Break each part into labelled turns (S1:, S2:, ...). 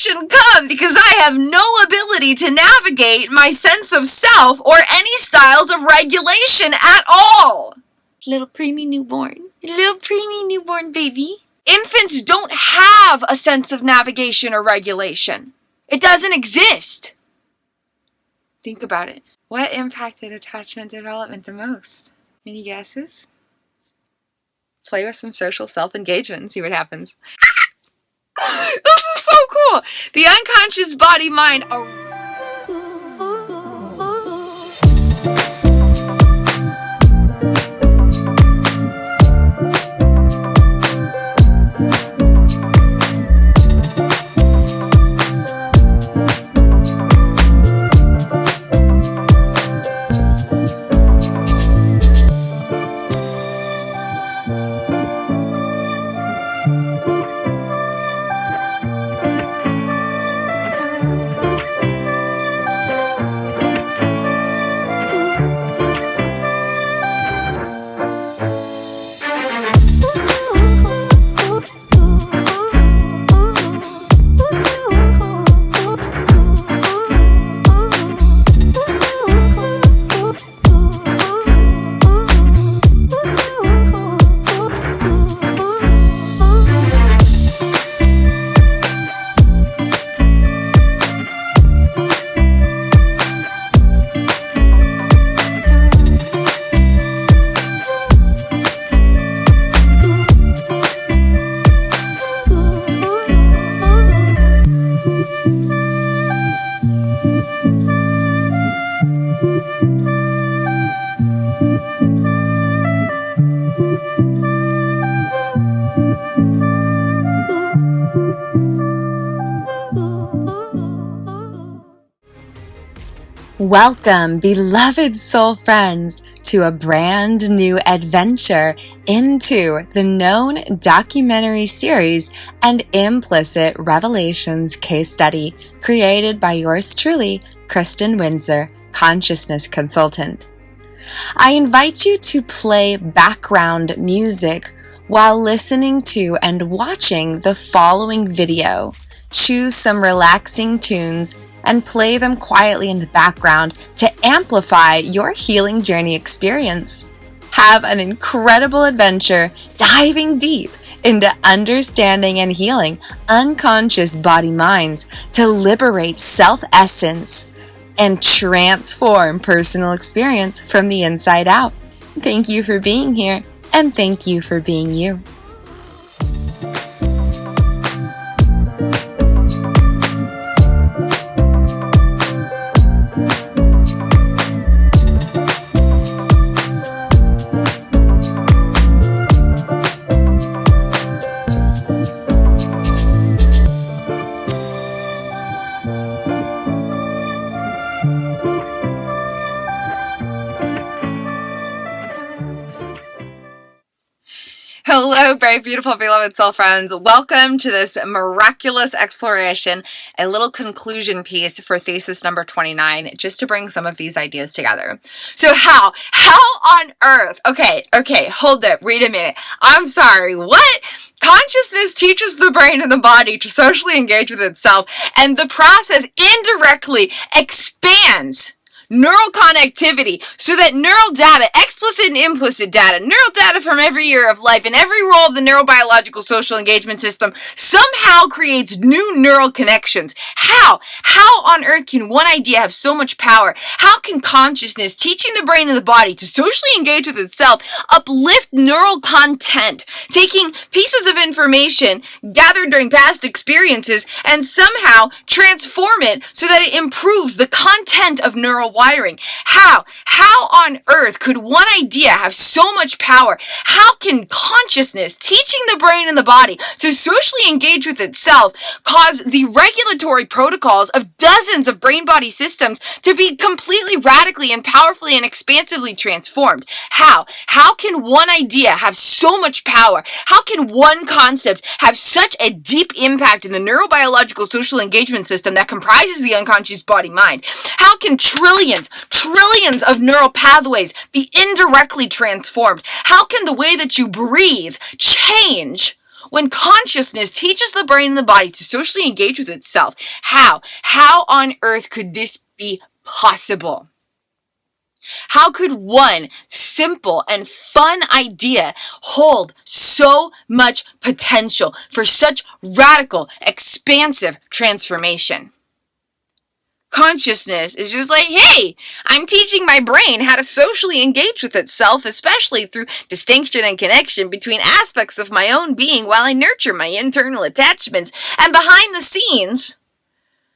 S1: realization come because I have no ability to navigate my sense of self or any styles of regulation at all. Little preemie newborn baby. Infants don't have a sense of navigation or regulation. It doesn't exist. Think about it. What impacted attachment development the most? Any guesses? Play with some social self-engagement and see what happens. This is so cool! The unconscious body-mind. Welcome, beloved soul friends, to a brand new adventure into the known documentary series and Implicit Revelations case study created by yours truly, Kristin Windsor, consciousness consultant. I invite you to play background music while listening to and watching the following video. Choose some relaxing tunes and play them quietly in the background to amplify your healing journey experience. Have an incredible adventure diving deep into understanding and healing unconscious body-minds to liberate self-essence and transform personal experience from the inside out. Thank you for being here, and thank you for being you. Hello, brave, beautiful, beloved soul friends. Welcome to this miraculous exploration, a little conclusion piece for thesis number 29, just to bring some of these ideas together. So how on earth, okay, hold it, wait a minute. I'm sorry, what? Consciousness teaches the brain and the body to socially engage with itself, and the process indirectly expands neural connectivity so that neural data, explicit and implicit data, neural data from every year of life and every role of the neurobiological social engagement system somehow creates new neural connections. How on earth can one idea have so much power? How can consciousness teaching the brain and the body to socially engage with itself uplift neural content, taking pieces of information gathered during past experiences and somehow transform it so that it improves the content of neural wiring? How on earth could one idea have so much power? How can consciousness teaching the brain and the body to socially engage with itself cause the regulatory protocols of dozens of brain-body systems to be completely radically and powerfully and expansively transformed? How can one idea have so much power? How can one concept have such a deep impact in the neurobiological social engagement system that comprises the unconscious body-mind? How can trillions of neural pathways be indirectly transformed? How can the way that you breathe change when consciousness teaches the brain and the body to socially engage with itself? How? How on earth could this be possible? How could one simple and fun idea hold so much potential for such radical, expansive transformation? Consciousness is just like, hey, I'm teaching my brain how to socially engage with itself, especially through distinction and connection between aspects of my own being while I nurture my internal attachments. And behind the scenes,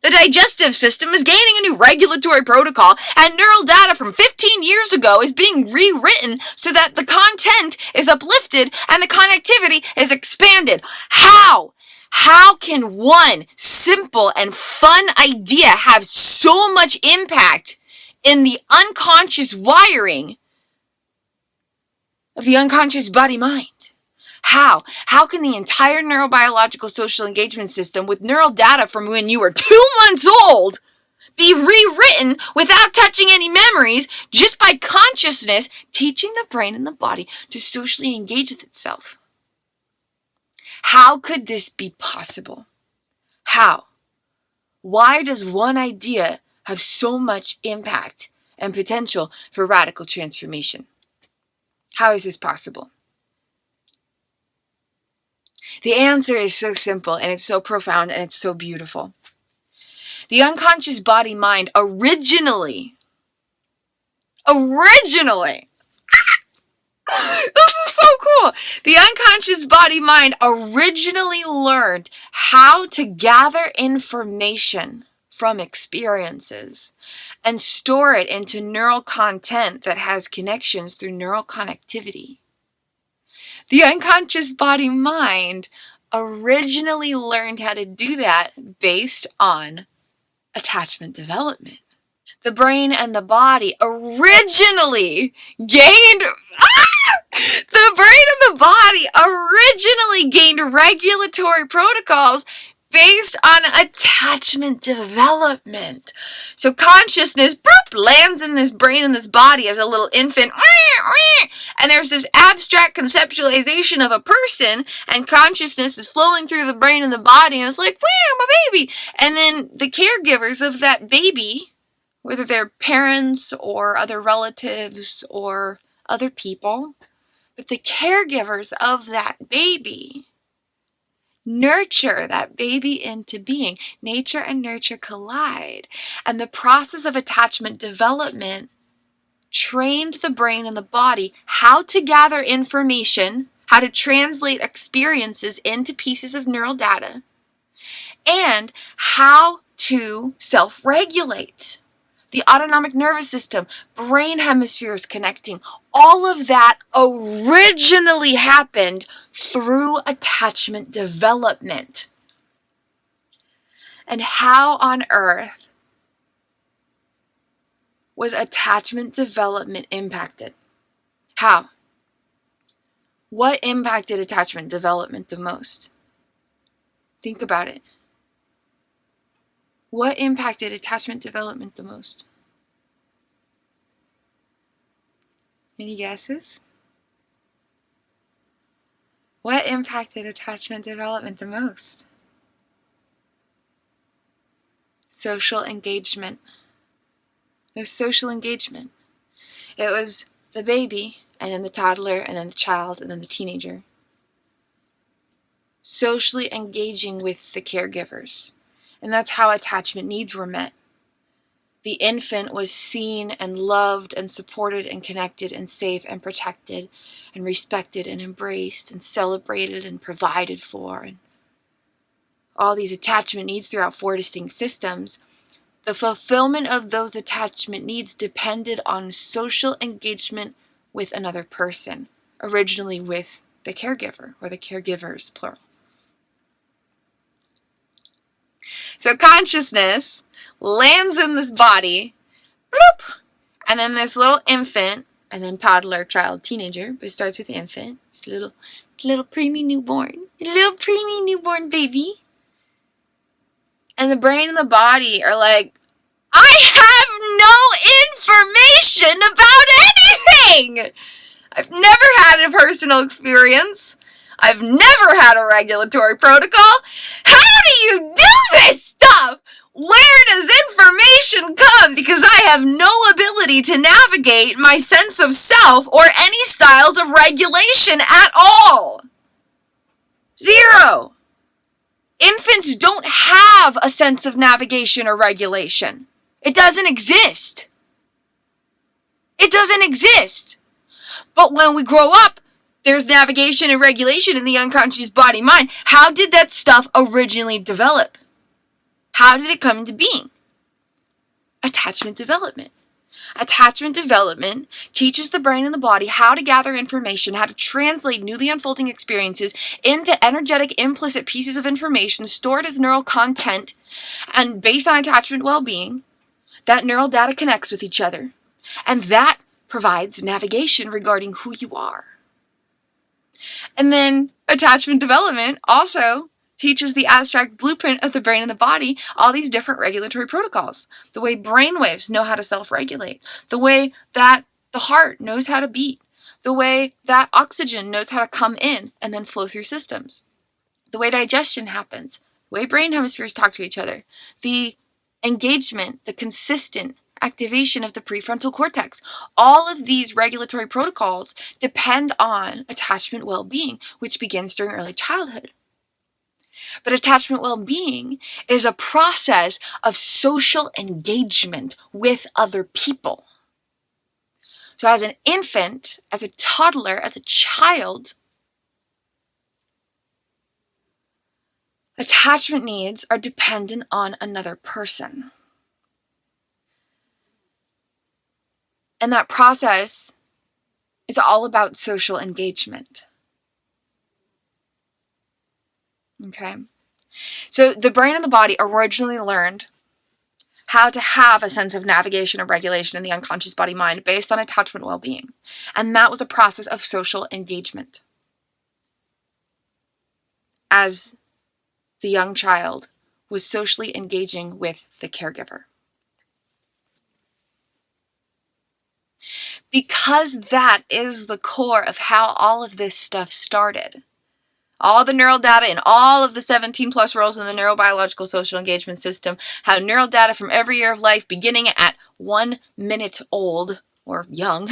S1: the digestive system is gaining a new regulatory protocol, and neural data from 15 years ago is being rewritten so that the content is uplifted and the connectivity is expanded. How? How can one simple and fun idea have so much impact in the unconscious wiring of the unconscious body-mind? How? How can the entire neurobiological social engagement system with neural data from when you were 2 months old be rewritten without touching any memories, just by consciousness teaching the brain and the body to socially engage with itself? How could this be possible? How? Why does one idea have so much impact and potential for radical transformation? How is this possible? The answer is so simple, and it's so profound, and it's so beautiful. The unconscious body-mind originally, this is so cool. The unconscious body-mind originally learned how to gather information from experiences and store it into neural content that has connections through neural connectivity. The unconscious body-mind originally learned how to do that based on attachment development. The brain and the body originally gained regulatory protocols based on attachment development. So consciousness lands in this brain and this body as a little infant, and there's this abstract conceptualization of a person, and consciousness is flowing through the brain and the body, and it's like, wow, my baby. And then the caregivers of that baby, whether they're parents or other relatives or other people, but the caregivers of that baby nurture that baby into being. Nature and nurture collide. And the process of attachment development trained the brain and the body how to gather information, how to translate experiences into pieces of neural data, and how to self-regulate. The autonomic nervous system, brain hemispheres connecting, all of that originally happened through attachment development. And how on earth was attachment development impacted? How? What impacted attachment development the most? Think about it. What impacted attachment development the most? Any guesses? What impacted attachment development the most? Social engagement. It was social engagement. It was the baby, and then the toddler, and then the child, and then the teenager. Socially engaging with the caregivers. And that's how attachment needs were met. The infant was seen and loved and supported and connected and safe and protected and respected and embraced and celebrated and provided for. And all these attachment needs throughout 4 distinct systems. The fulfillment of those attachment needs depended on social engagement with another person, originally with the caregiver or the caregivers, plural. So consciousness lands in this body, bloop, and then this little infant, and then toddler, child, teenager, but it starts with infant. It's a little preemie newborn baby. And the brain and the body are like, I have no information about anything. I've never had a personal experience. I've never had a regulatory protocol. How do you do this stuff? Where does information come? Because I have no ability to navigate my sense of self or any styles of regulation at all. Zero. Infants don't have a sense of navigation or regulation. It doesn't exist. It doesn't exist. But when we grow up, there's navigation and regulation in the unconscious body-mind. How did that stuff originally develop? How did it come into being? Attachment development. Attachment development teaches the brain and the body how to gather information, how to translate newly unfolding experiences into energetic implicit pieces of information stored as neural content, and based on attachment well-being, that neural data connects with each other, and that provides navigation regarding who you are. And then attachment development also teaches the abstract blueprint of the brain and the body, all these different regulatory protocols, the way brainwaves know how to self-regulate, the way that the heart knows how to beat, the way that oxygen knows how to come in and then flow through systems, the way digestion happens, the way brain hemispheres talk to each other, the engagement, the consistent activation of the prefrontal cortex. All of these regulatory protocols depend on attachment well-being, which begins during early childhood. But attachment well-being is a process of social engagement with other people. So as an infant, as a toddler, as a child, attachment needs are dependent on another person. And that process is all about social engagement. Okay? So the brain and the body originally learned how to have a sense of navigation and regulation in the unconscious body-mind based on attachment well-being. And that was a process of social engagement. As the young child was socially engaging with the caregiver. Because that is the core of how all of this stuff started. All the neural data in all of the 17 plus roles in the neurobiological social engagement system have neural data from every year of life beginning at 1 minute old or young.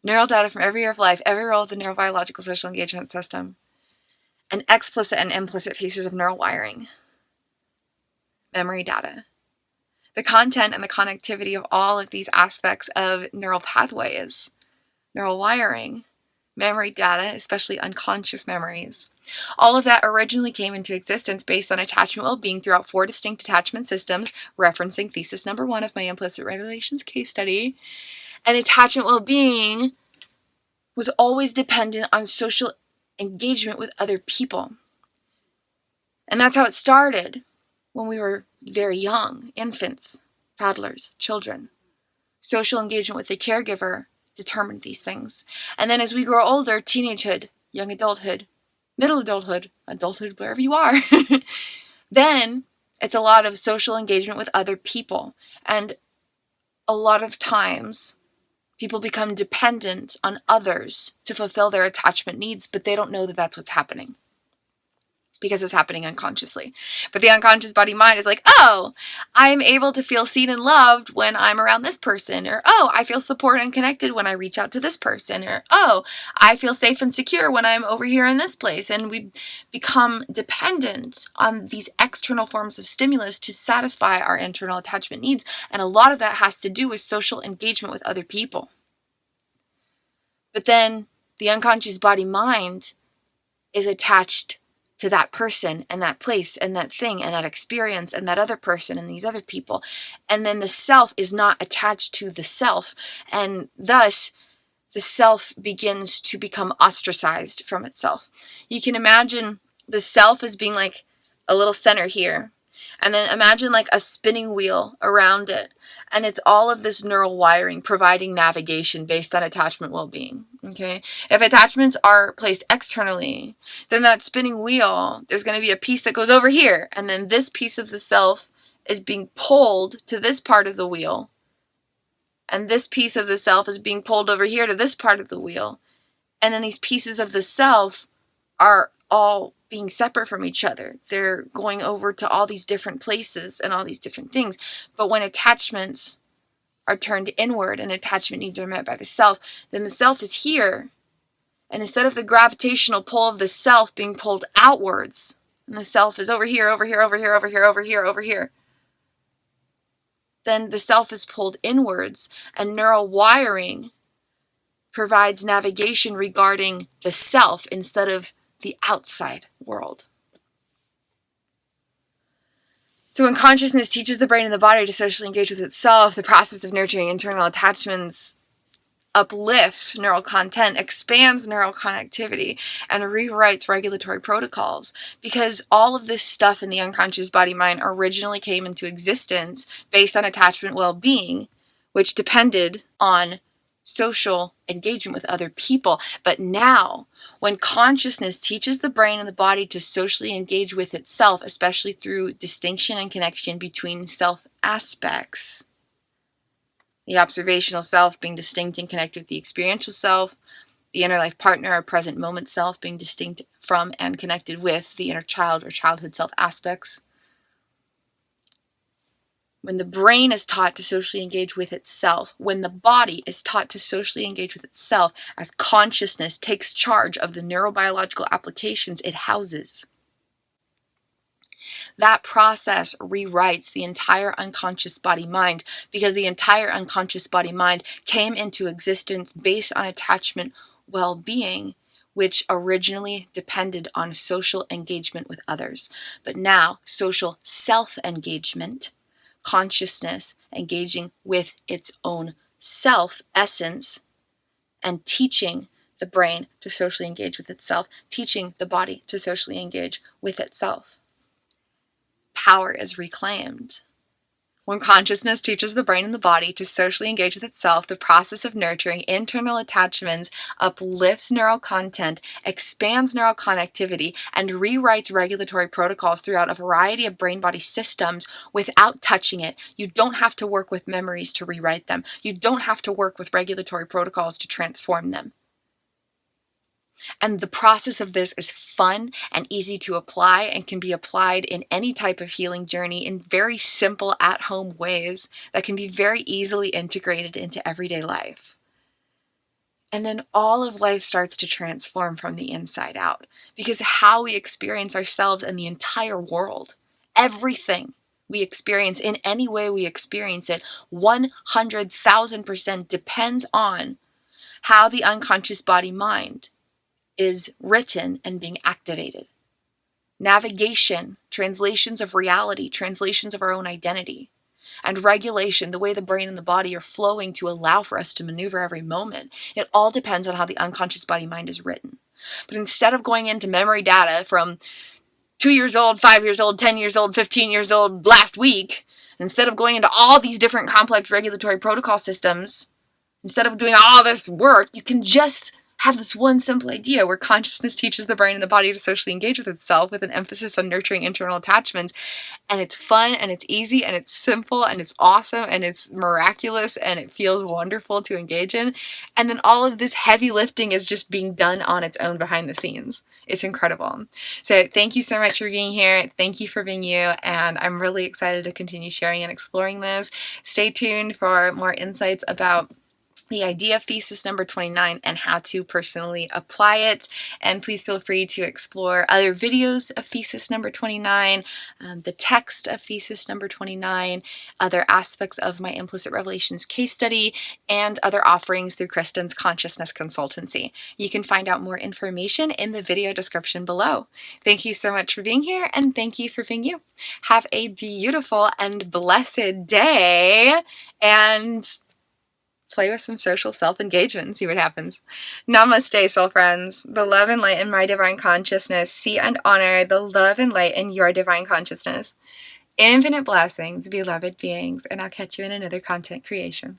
S1: Neural data from every year of life, every role of the neurobiological social engagement system, and explicit and implicit pieces of neural wiring, memory data. The content and the connectivity of all of these aspects of neural pathways, neural wiring, memory data, especially unconscious memories. All of that originally came into existence based on attachment well-being throughout 4 distinct attachment systems, referencing thesis number 1 of my implicit revelations case study. And attachment well-being was always dependent on social engagement with other people. And that's how it started when we were very young, infants, toddlers, children. Social engagement with the caregiver determined these things. And then as we grow older, teenagehood, young adulthood, middle adulthood, adulthood, wherever you are, then it's a lot of social engagement with other people. And a lot of times, people become dependent on others to fulfill their attachment needs, but they don't know that that's what's happening. Because it's happening unconsciously. But the unconscious body-mind is like, oh, I'm able to feel seen and loved when I'm around this person. Or, oh, I feel supported and connected when I reach out to this person. Or, oh, I feel safe and secure when I'm over here in this place. And we become dependent on these external forms of stimulus to satisfy our internal attachment needs. And a lot of that has to do with social engagement with other people. But then the unconscious body-mind is attached to that person and that place and that thing and that experience and that other person and these other people. And then the self is not attached to the self. And thus, the self begins to become ostracized from itself. You can imagine the self as being like a little center here. And then imagine like a spinning wheel around it. And it's all of this neural wiring providing navigation based on attachment well-being. Okay? If attachments are placed externally, then that spinning wheel, there's going to be a piece that goes over here. And then this piece of the self is being pulled to this part of the wheel. And this piece of the self is being pulled over here to this part of the wheel. And then these pieces of the self are all being separate from each other. They're going over to all these different places and all these different things. But when attachments are turned inward and attachment needs are met by the self, then the self is here. And instead of the gravitational pull of the self being pulled outwards, and the self is over here, over here, over here, over here, over here, over here, then the self is pulled inwards, and neural wiring provides navigation regarding the self instead of the outside world. So when consciousness teaches the brain and the body to socially engage with itself, the process of nurturing internal attachments uplifts neural content, expands neural connectivity, and rewrites regulatory protocols, because all of this stuff in the unconscious body-mind originally came into existence based on attachment well-being, which depended on social engagement with other people. But now, when consciousness teaches the brain and the body to socially engage with itself, especially through distinction and connection between self aspects, the observational self being distinct and connected with the experiential self, the inner life partner or present moment self being distinct from and connected with the inner child or childhood self aspects. When the brain is taught to socially engage with itself, when the body is taught to socially engage with itself, as consciousness takes charge of the neurobiological applications it houses, that process rewrites the entire unconscious body-mind, because the entire unconscious body-mind came into existence based on attachment well-being, which originally depended on social engagement with others. But now, social self-engagement, consciousness engaging with its own self essence and teaching the brain to socially engage with itself, teaching the body to socially engage with itself. Power is reclaimed. When consciousness teaches the brain and the body to socially engage with itself, the process of nurturing internal attachments uplifts neural content, expands neural connectivity, and rewrites regulatory protocols throughout a variety of brain-body systems without touching it. You don't have to work with memories to rewrite them. You don't have to work with regulatory protocols to transform them. And the process of this is fun and easy to apply and can be applied in any type of healing journey in very simple at-home ways that can be very easily integrated into everyday life. And then all of life starts to transform from the inside out, because how we experience ourselves and the entire world, everything we experience in any way we experience it, 100,000% depends on how the unconscious body-mind is written and being activated. Navigation, translations of reality, translations of our own identity, and regulation, the way the brain and the body are flowing to allow for us to maneuver every moment. It all depends on how the unconscious body-mind is written. But instead of going into memory data from 2 years old, 5 years old, 10 years old, 15 years old, last week, instead of going into all these different complex regulatory protocol systems, instead of doing all this work, you can just have this one simple idea where consciousness teaches the brain and the body to socially engage with itself with an emphasis on nurturing internal attachments. And it's fun and it's easy and it's simple and it's awesome and it's miraculous and it feels wonderful to engage in. And then all of this heavy lifting is just being done on its own behind the scenes. It's incredible. So thank you so much for being here. Thank you for being you. And I'm really excited to continue sharing and exploring this. Stay tuned for more insights about the idea of thesis number 29 and how to personally apply it. And please feel free to explore other videos of thesis number 29, the text of thesis number 29, other aspects of my implicit revelations case study, and other offerings through Kristin's consciousness consultancy. You can find out more information in the video description below. Thank you so much for being here, and thank you for being you. Have a beautiful and blessed day, and play with some social self-engagement and see what happens. Namaste, soul friends. The love and light in my divine consciousness. See and honor the love and light in your divine consciousness. Infinite blessings, beloved beings, and I'll catch you in another content creation.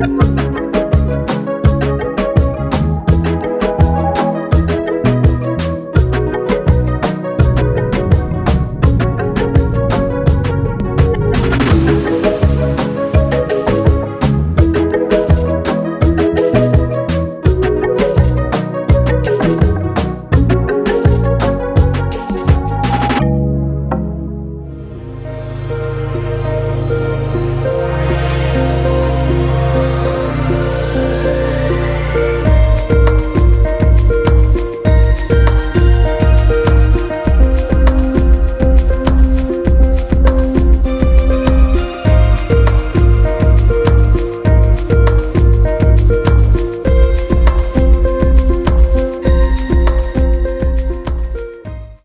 S1: you.